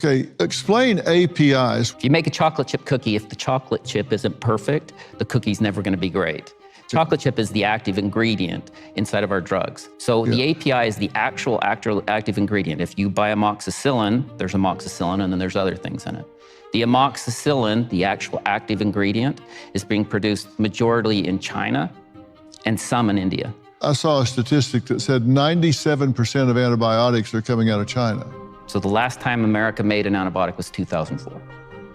Okay, explain APIs. If you make a chocolate chip cookie, if the chocolate chip isn't perfect, the cookie's never going to be great. Chocolate chip is the active ingredient inside of our drugs. So the API is the actual active ingredient. If you buy amoxicillin, there's amoxicillin and then there's other things in it. The amoxicillin, the actual active ingredient, is being produced majority in China and some in India. I saw a statistic that said 97% of antibiotics are coming out of China. So the last time America made an antibiotic was 2004.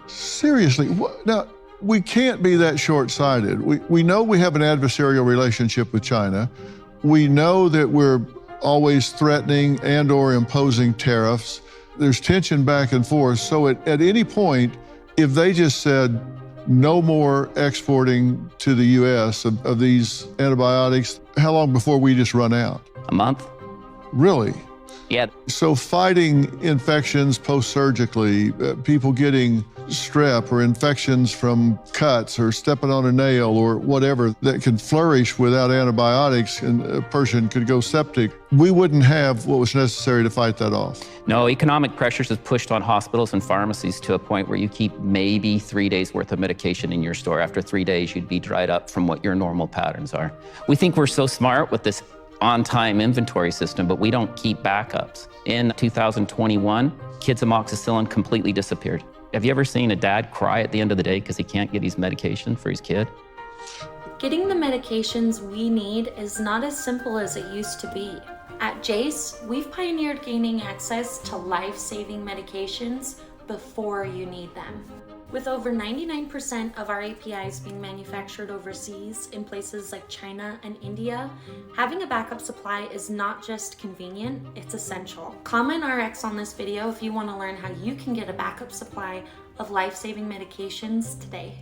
Seriously, now, we can't be that short-sighted. We know we have an adversarial relationship with China. We know that we're always threatening and or imposing tariffs. There's tension back and forth. So at any point, if they just said no more exporting to the US of these antibiotics, how long before we just run out? A month. Really? Yeah. So fighting infections post-surgically, people getting strep or infections from cuts or stepping on a nail or whatever that can flourish without antibiotics and a person could go septic, we wouldn't have what was necessary to fight that off. No, economic pressures have pushed on hospitals and pharmacies to a point where you keep maybe 3 days worth of medication in your store. After 3 days, you'd be dried up from what your normal patterns are. We think we're so smart with this on-time inventory system, but we don't keep backups. In 2021, kids' amoxicillin completely disappeared. Have you ever seen a dad cry at the end of the day because he can't get his medication for his kid? Getting the medications we need is not as simple as it used to be. At Jase, we've pioneered gaining access to life-saving medications before you need them. With over 99% of our APIs being manufactured overseas in places like China and India, having a backup supply is not just convenient, it's essential. Comment RX on this video if you want to learn how you can get a backup supply of life-saving medications today.